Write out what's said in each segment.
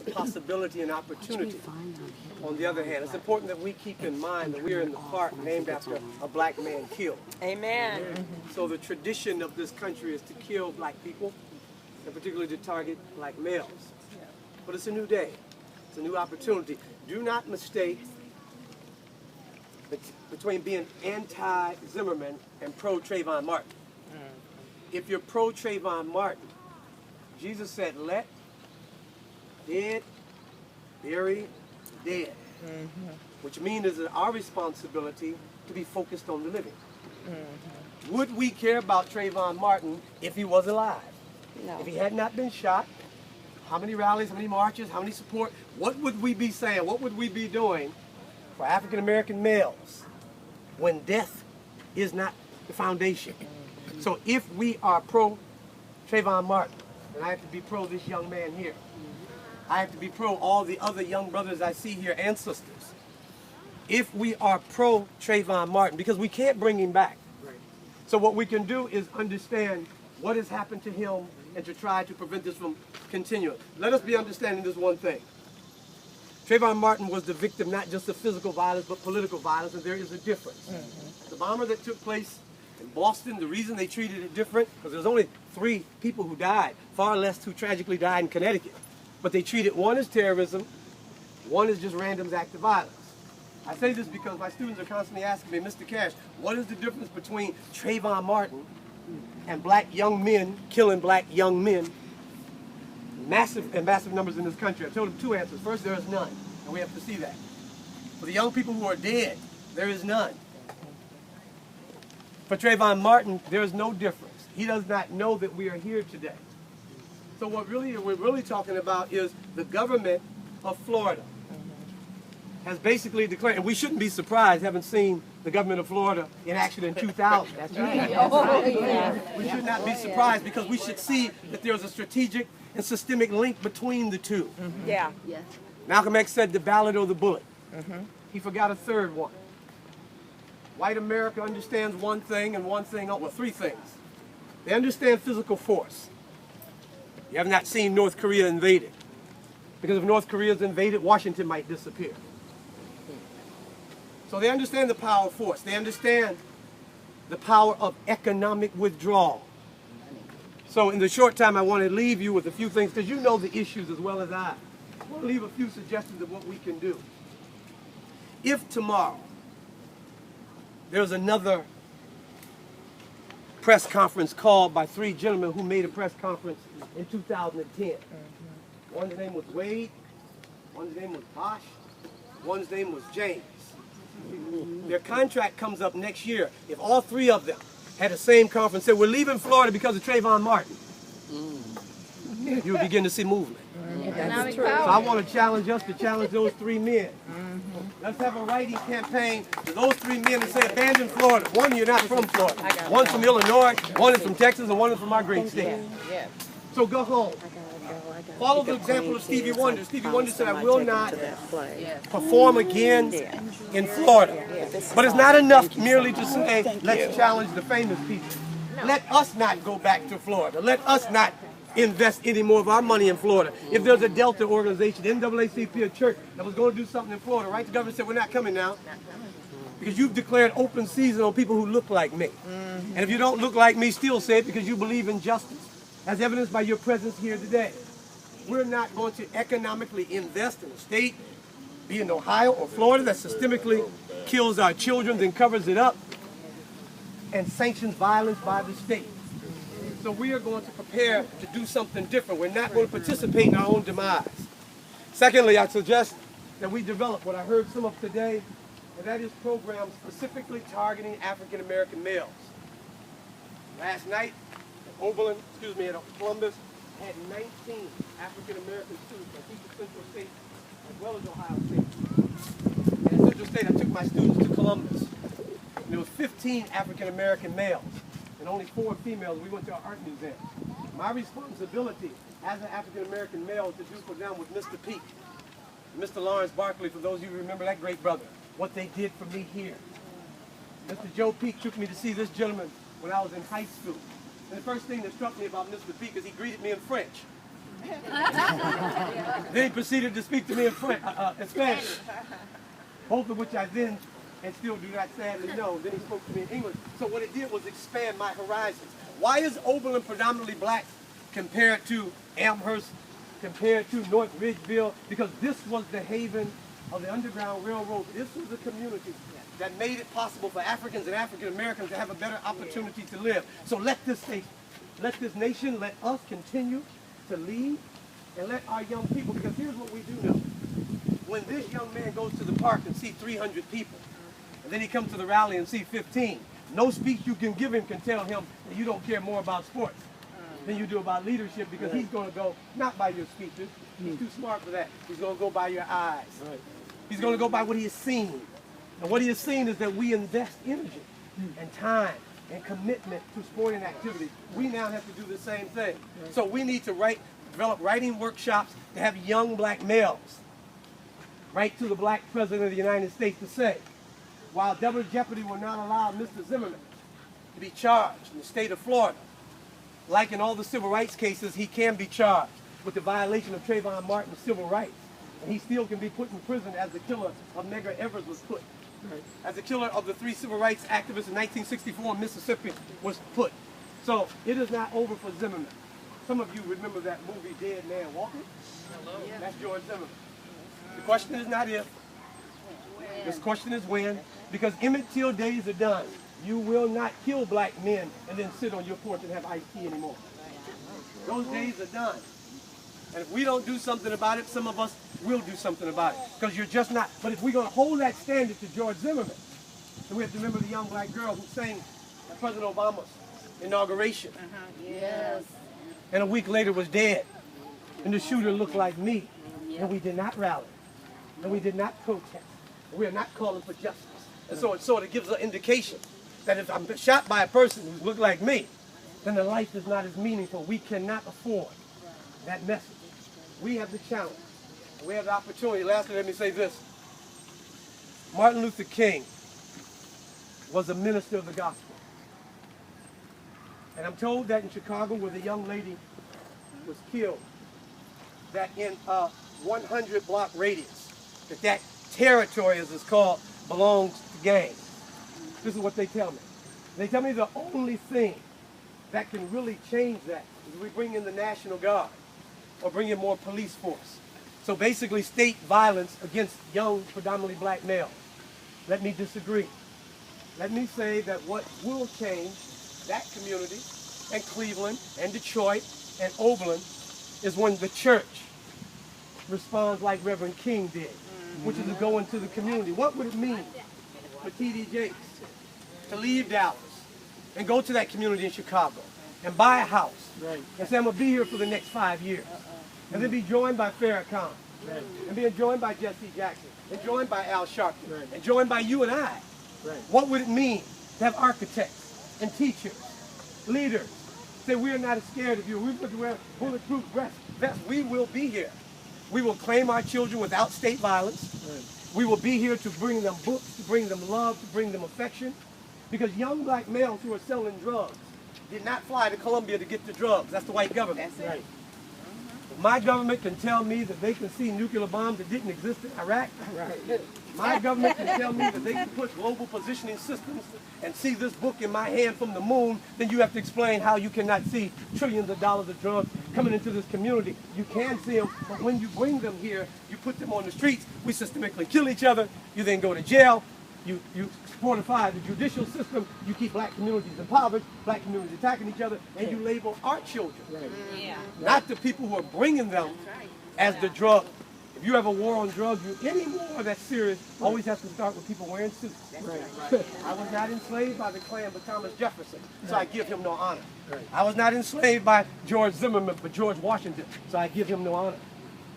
possibility and opportunity. On the other hand, it's important that we keep in mind that we are in the park named after a black man killed. Amen. So the tradition of this country is to kill black people, and particularly to target black males. But it's a new day. It's a new opportunity. Do not mistake between being anti-Zimmerman and pro-Trayvon Martin. If you're pro-Trayvon Martin, Jesus said, let dead bury dead. Which means it's our responsibility to be focused on the living. Would we care about Trayvon Martin if he was alive? No. If he had not been shot, how many rallies, how many marches, how many support, what would we be saying? What would we be doing for African American males when death is not the foundation? So if we are pro Trayvon Martin, then I have to be pro this young man here. I have to be pro all the other young brothers I see here and sisters. If we are pro Trayvon Martin, because we can't bring him back. So what we can do is understand what has happened to him and to try to prevent this from continuing. Let us be understanding this one thing. Trayvon Martin was the victim not just of physical violence, but political violence, and there is a difference. The bomber that took place in Boston, the reason they treated it different, because there's only 3 people who died, far less who tragically died in Connecticut. But they treated one as terrorism, one as just random act of violence. I say this because my students are constantly asking me, Mr. Cash, what is the difference between Trayvon Martin and black young men killing black young men? Massive numbers in this country. I told them 2 answers. First, there is none, and we have to see that. For the young people who are dead, there is none. For Trayvon Martin, there is no difference. He does not know that we are here today. So what we're really talking about is the government of Florida has basically declared, and we shouldn't be surprised having seen the government of Florida in action in 2000. That's right. We should not be surprised because we should see that there's a strategic and systemic link between the two. Yeah. Malcolm X said the ballot or the bullet. He forgot a third one. White America understands one thing and one thing, well, 3 things. They understand physical force. You have not seen North Korea invaded. Because if North Korea is invaded, Washington might disappear. So they understand the power of force. They understand the power of economic withdrawal. So in the short time, I want to leave you with a few things, because you know the issues as well as I. I want to leave a few suggestions of what we can do. If tomorrow there's another press conference called by 3 gentlemen who made a press conference in 2010. One's name was Wade, one's name was Bosch, one's name was James. Their contract comes up next year. If all 3 of them had the same conference, said we're leaving Florida because of Trayvon Martin, you would begin to see movement. So I want to challenge us to challenge those 3 men. Let's have a writing campaign to those 3 men and say abandon Florida. One, you're not from Florida. One's from Illinois, one is from Texas, and one is from our great state. So go home. Follow the example of Stevie Wonder. Stevie Wonder said, I will not perform again in Florida. But it's not enough merely to say, let's challenge the famous people. Let us not go back to Florida. Let us not invest any more of our money in Florida. If there's a Delta organization, NAACP, a church that was going to do something in Florida, right? The government said, we're not coming now. Because you've declared open season on people who look like me. And if you don't look like me, still say it because you believe in justice. As evidenced by your presence here today. We're not going to economically invest in a state, be in Ohio or Florida, that systemically kills our children, then covers it up, and sanctions violence by the state. So we are going to prepare to do something different. We're not going to participate in our own demise. Secondly, I suggest that we develop what I heard some of today, and that is programs specifically targeting African American males. Last night, at Oberlin, at Columbus, had 19 African American students at each Central State as well as Ohio State. And at Central State, I took my students to Columbus. And there was 15 African American males and only 4 females. We went to our art museum. My responsibility as an African American male to do for them was Mr. Peak, Mr. Lawrence Barkley, for those of you who remember that great brother, what they did for me here. Mr. Joe Peak took me to see this gentleman when I was in high school. And the first thing that struck me about Mr. Peak is he greeted me in French. Then he proceeded to speak to me in Spanish, both of which I then and still do not sadly know. Then he spoke to me in English. So what it did was expand my horizons. Why is Oberlin predominantly black compared to Amherst, compared to North Ridgeville? Because this was the haven of the Underground Railroad. This was the community that made it possible for Africans and African Americans to have a better opportunity to live. So let this nation, let us continue to lead, and let our young people, because here's what we do know. When this young man goes to the park and see 300 people, and then he comes to the rally and see 15, no speech you can give him can tell him that you don't care more about sports than you do about leadership, because he's going to go not by your speeches. He's too smart for that. He's going to go by your eyes. He's going to go by what he has seen. And what he has seen is that we invest energy and time and commitment to sporting activities. We now have to do the same thing. So we need to develop writing workshops to have young black males write to the black president of the United States to say, while double jeopardy will not allow Mr. Zimmerman to be charged in the state of Florida, like in all the civil rights cases, he can be charged with the violation of Trayvon Martin's civil rights. And he still can be put in prison as the killer of Medgar Evers was put. As the killer of the 3 civil rights activists in 1964 in Mississippi was put. So it is not over for Zimmerman. Some of you remember that movie Dead Man Walking? Hello. That's George Zimmerman. The question is not if. This question is when. Because Emmett Till days are done. You will not kill black men and then sit on your porch and have iced tea anymore. Those days are done. And if we don't do something about it, some of us will do something about it. Because you're just not. But if we're going to hold that standard to George Zimmerman, then we have to remember the young black girl who sang at President Obama's inauguration. Yes. And a week later was dead. And the shooter looked like me. And we did not rally. And we did not protest. And we are not calling for justice. And so it sort of gives an indication that if I'm shot by a person who looks like me, then the life is not as meaningful. We cannot afford that message. We have the challenge. We have the opportunity. Lastly, let me say this. Martin Luther King was a minister of the gospel. And I'm told that in Chicago, where the young lady was killed, that in a 100-block radius, that territory, as it's called, belongs to gangs. This is what they tell me. They tell me the only thing that can really change that is we bring in the National Guard or bring in more police force. So basically state violence against young, predominantly black males. Let me disagree. Let me say that what will change that community and Cleveland and Detroit and Oberlin is when the church responds like Reverend King did, which is to go into the community. What would it mean for T.D. Jakes to leave Dallas and go to that community in Chicago and buy a house and say, I'm going to be here for the next 5 years, and then be joined by Farrakhan, and being joined by Jesse Jackson, and joined by Al Sharpton, and joined by you and I? What would it mean to have architects and teachers, leaders, say we are not as scared of you, we will wear bulletproof vests, we will be here. We will claim our children without state violence. We will be here to bring them books, to bring them love, to bring them affection. Because young black males who are selling drugs did not fly to Colombia to get the drugs. That's the white government. That's it. If my government can tell me that they can see nuclear bombs that didn't exist in Iraq, my government can tell me that they can put global positioning systems and see this book in my hand from the moon, then you have to explain how you cannot see trillions of dollars of drugs coming into this community. You can see them, but when you bring them here, you put them on the streets, we systemically kill each other, you then go to jail, you fortify the judicial system, you keep black communities impoverished, black communities attacking each other, and you label our children, not the people who are bringing them as the drug. If you have a war on drugs, any war that's serious always has to start with people wearing suits. I was not enslaved by the Klan but Thomas Jefferson, so I give him no honor. I was not enslaved by George Zimmerman but George Washington, so I give him no honor.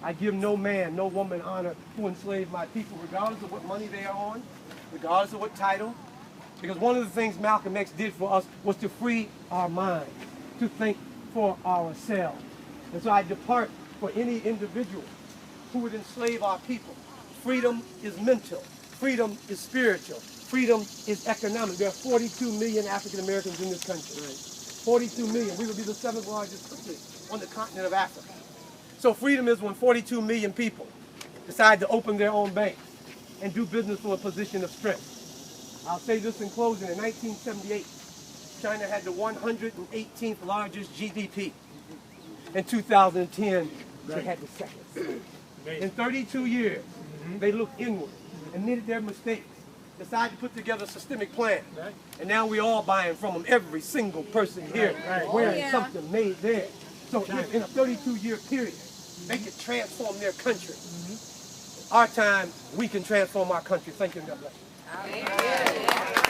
I give no man, no woman honor who enslaved my people, regardless of what money they are on, regardless of what title. Because one of the things Malcolm X did for us was to free our mind, to think for ourselves. And so I depart for any individual who would enslave our people. Freedom is mental. Freedom is spiritual. Freedom is economic. There are 42 million African Americans in this country. 42 million. We would be the 7th largest country on the continent of Africa. So freedom is when 42 million people decide to open their own banks and do business from a position of strength. I'll say this in closing. In 1978, China had the 118th largest GDP. In 2010, they had the second. In 32 years, they looked inward, admitted their mistakes, decided to put together a systemic plan. And now we're all buying from them, every single person here wearing something made there. So if in a 32-year period, they could transform their country. Our time, we can transform our country. Thank you and God bless you.